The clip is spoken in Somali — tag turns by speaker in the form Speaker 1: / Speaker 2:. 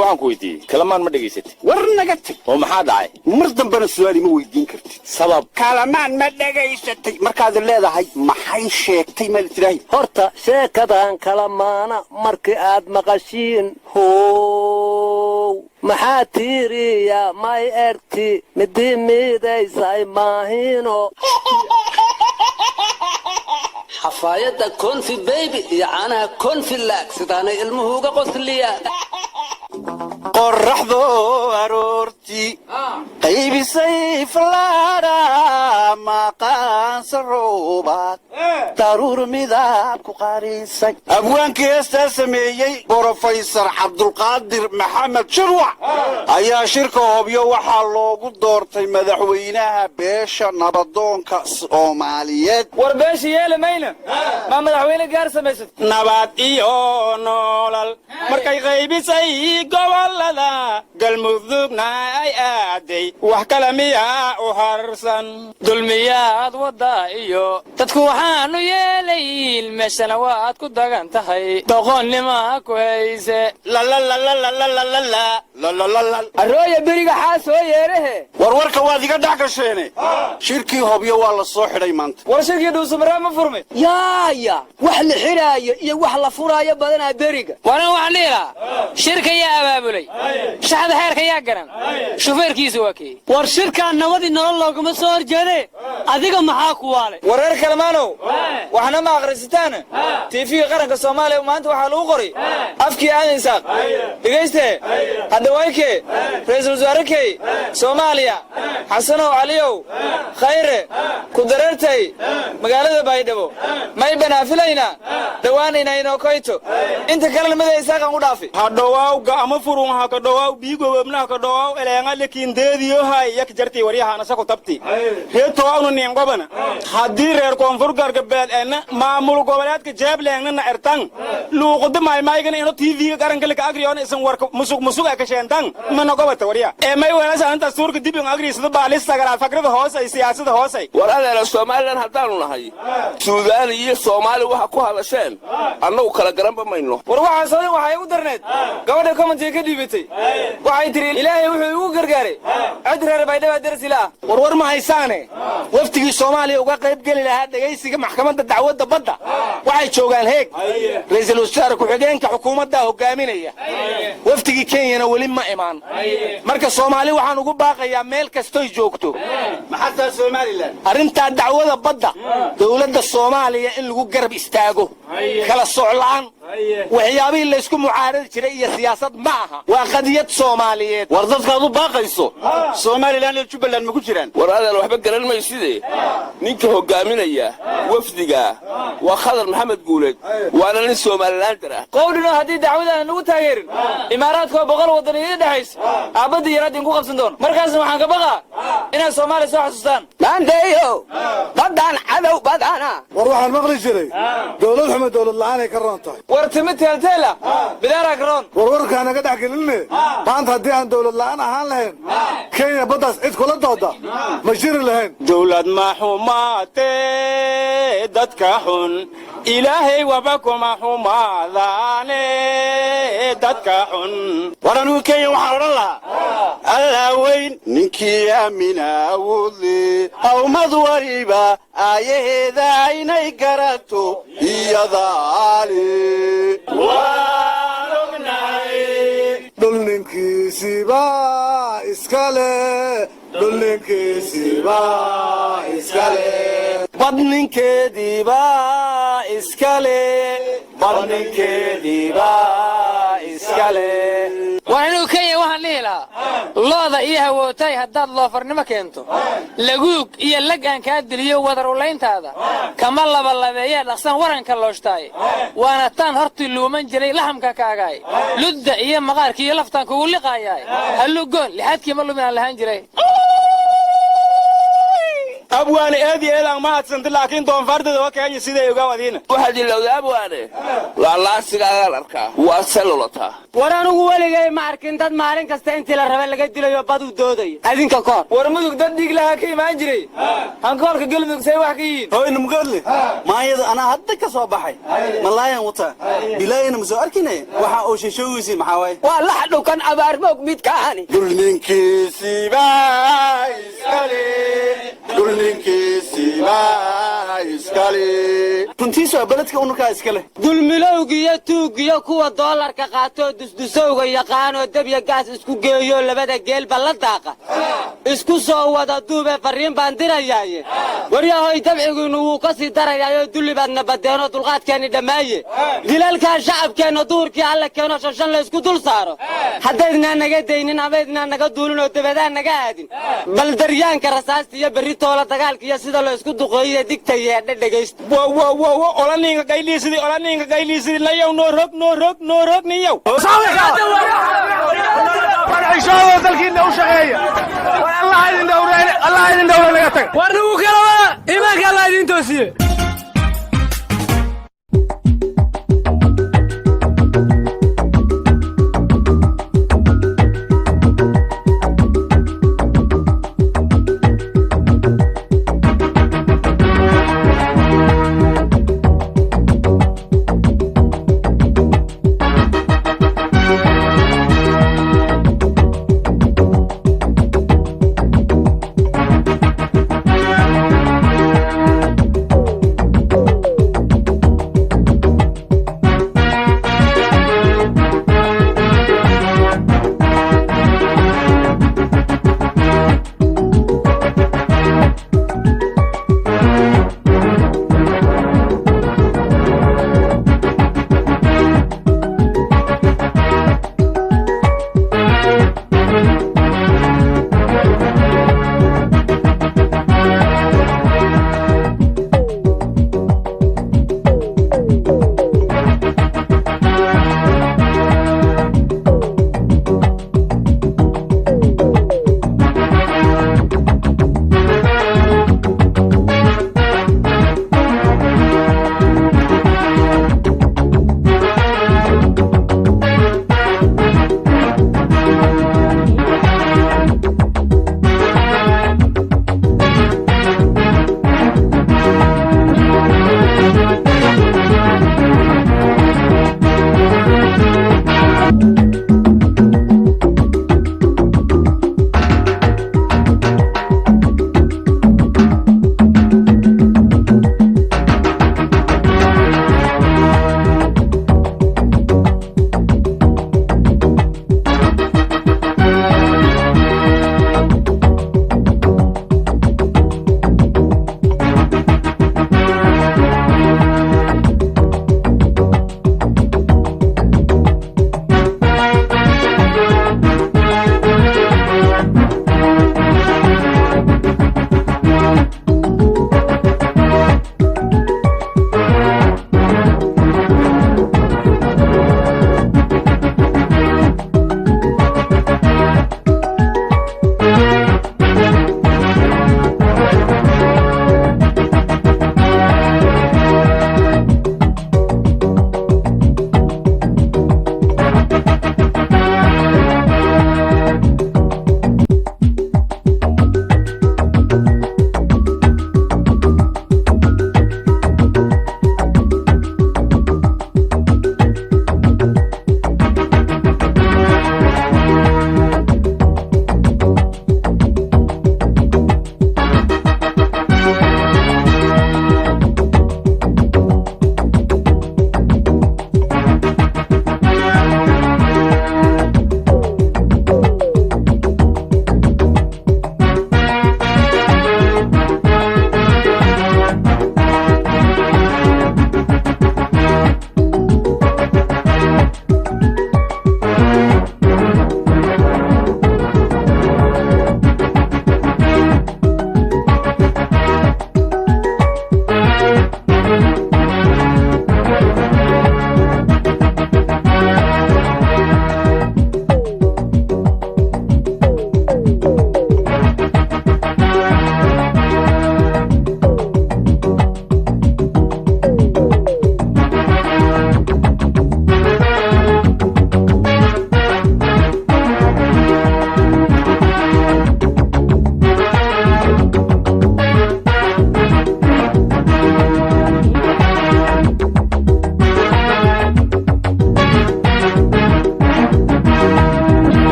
Speaker 1: waxaan ku weydiiyey kalamaan ma dhegaysatay
Speaker 2: war naga tag
Speaker 1: oo maxaa dhacay
Speaker 2: mar dambana su'aal ma weydiin kartid
Speaker 1: sabab
Speaker 2: kalamaan ma dhegaysatay markaad leedahay maxay sheegtay ma tiraahid
Speaker 3: horta sheekadan kalamaana markii aad maqashiin how maxaa tiiriya may erti midii miidaysay maahino xafaayadda konfi baby iyo caanaha konfi laag sidaanay ilmuhu uga qosliyaan
Speaker 2: qorraxdo aroortii qaybisay falaadha maqaansa roobaad daruur midab ku qarisay abwaankii heestaa sameeyey brofeysar cabdulqaadir maxamed shirwac ayaa shirka hobyo waxaa loogu doortay madaxweynaha beesha nabadoonka soomaaliyeed
Speaker 4: war beesha yeelamayna ma madaxweyne gaar samaysad
Speaker 5: nabad iyo noolal markay qaybisay gobolada galmudugna ay aaday wax kale miyaa u harsan
Speaker 4: dulmiyaad wadda iyo dadku waxaanu yeelayn meeshana waad ku dagan tahay doqonnima ku hayse arooya beriga xaa soo yeerahe
Speaker 2: warwarka waad iga dhex gasheene shirkii hobyo waa la soo xidhay maanta
Speaker 4: war shirkii dhuusamaraa ma furmay
Speaker 3: yaaya wax la xidhaayo iyo wax la furaayo badanaa beriga
Speaker 4: waana waxaan dhihi lahaa shirka yaa abaabulay shaxda xeerka yaa garan shufeerkiisa waa kii
Speaker 3: war shirkaan nabadii nolol loogama soo horjeede adiga maxaa ku waalay
Speaker 4: wareer kalmaanow waxna ma akhrisataan tiifiga qaranka soomaaliya maanta waxaa lagu qoray afkii aadan isaaq dhegayste hadhawaykee ra-iisul wasaarrekey soomaaliya xasanow caliyow khayre ku dareertay magaalada baydhabo may banaafilayna dhowaanayna inoo koyto inta kalena mada isaaqan u dhaafi
Speaker 5: hadhowaaw ga'ama furun ha ka dhowaaw biigowebna ha ka dhowaaw eleenga lekiindeediyo hay yak jartii waryahaana saku tabti reetowaawnu niingobana haddii reer koonfur gargabeed ena maamul goboleedka jeebleengna ertan luuqada maymaygana ino tv-ga qaranka laka agriyoona isan warka musug ay ka sheentan mana gobata warya ee may weelasaanta suurka dib in agriisada baalistagaraad fakrada hoosay siyaasada hoosay
Speaker 6: war adeera somalilan haddaanu nahay suudaan iyo soomaali waxa ku hadasheen annagu kala garanba mayno
Speaker 4: war waxaas odhan waxay ugu darneed gabadha commentiga ka dhiibatay waxay tiri ilaahay wuxuu igu gargaaray cid reer baydhaba darsila ah
Speaker 5: war ma haysaane waftigii soomaaliya uga qayb geli lahaa dhegaysiga maxkamadda dacwadda badda waxay joogaan heeg ra'iisul wasaare ku-xigeenka xukuumadda hogaaminaya waftigii kenyana weli ma imaan marka soomaali waxaan ugu baaqayaa meel kastoy joogto
Speaker 2: maxataa somalilan
Speaker 5: arrintaa dacwada badda dowladda soomaaliya in lagu garab istaago kala soclaan waxyaabihii laysku mucaaradi jiray iyo siyaasad ma aha waa qadiyad soomaaliyeed
Speaker 2: war dadkaad u baaqayso somalilan iyo jubbaland ma ku jiraan
Speaker 6: war adeer waxba garan mayside ninka hogaaminaya wafdiga waa khadar maxamed guuleed waana nin somalilaandar ah
Speaker 4: qowdhino haddii dacwadaan nagu taageerin imaaraadkoo 100 waddan iga dhexaysa aabadda yaraad in ku qabsan doono markaasna waxaan ka baqaa inaad soomaaliya soo xasuustaan
Speaker 3: maandeeyo baddaan cadow badana
Speaker 7: war waxaan maqli jiray dowlad xumo dowlad la'aanay ka roon tahay
Speaker 4: war timi teelteela bidaara garoon
Speaker 7: warwarkaa naga dhex gelinne maanta haddii aan dowlad la'aan ahaan lahayn kenya baddaas cid kula dooda ma jiri lahayn
Speaker 5: dowlad ma xumaatee dadka xun ilaahay waba kuma xumaadaane dadka xun
Speaker 2: war anugu kenya waxaan odhan lahaa allaa weyn ninkii aamina awoodle awmad waliba aayaheeda inay garato iyadaale waan ognahay
Speaker 7: dhul ninkiisiiba iskale dhul ninkiisiiba iskale
Speaker 5: bad ninkeediiba iskale bad ninkeediiba iskale
Speaker 4: waa inuu kenya waxaan dhihi lahaa looda iyo hawootay haddaad loofarnimo keento laguug iyo lag aan kaa diliyo wadarulayntaada kama labalabeeyee dhaqsan waranka looshtaay waana taan hortii luuman jiray lahamka kaagaay ludda iyo maqaarkii iyo laftaan kugu liqaayaay hallugoon lixaadkii ma luminaan lahaan jiray
Speaker 5: abwaane eedi eedaan ma hadsanta laakiin doonfaardada waa kenya siday uga wadiina
Speaker 6: waxaad ilowda abwaane laalaasigaagaan arkaa waa selolotaa
Speaker 8: war anugu weligay ma arkin dad maalin kasta intii la raba laga dilayo badu doodaya adinka koor
Speaker 4: war mudug dad dhiig lahaa ka imaan jiray hankoolka galmudug say wax ka yihiin
Speaker 2: hoyna mugadle maayada anaa hadda ka soo baxay malaayan wata bilaayana ma soo arkinay waxa uu shishoogiisii maxaa waaye
Speaker 8: waa la xadhukan abaarmoog mid ka ahani
Speaker 7: dulninkiisiiba iskale dulninkiisiiba iskale
Speaker 2: runtiisu beledka unukaa iskale
Speaker 8: dulmilowgiyo tuugiyo kuwa doolarka qaatoo dusdusowga yaqaanoo dabya gaas isku geeyo labada geelba la daaqa isku soo wada duube fariin baan dirayaaye waryahoy dabcigiinnu wuu ka sii darayaayoo dullibaadna badeenoo dulqaadkeenni dhammaaye dilalkaa shacabkeenna duurkii alla keenoo shashan laysku dul saaro haddaydnaa naga daynin amaydnaa naga duulinoo dabadaan naga aadin bal daryaanka rasaasta iyo berri toola dagaalka iyo sida loo isku duqeeyey digta yeedha dhegaysta
Speaker 5: olaninga qayliisidii nayow noo rog niyow
Speaker 7: dalkiina u shaqeeya allah idin dhowre naga taga
Speaker 8: war nugu kala wada imaanka allah idin toosiye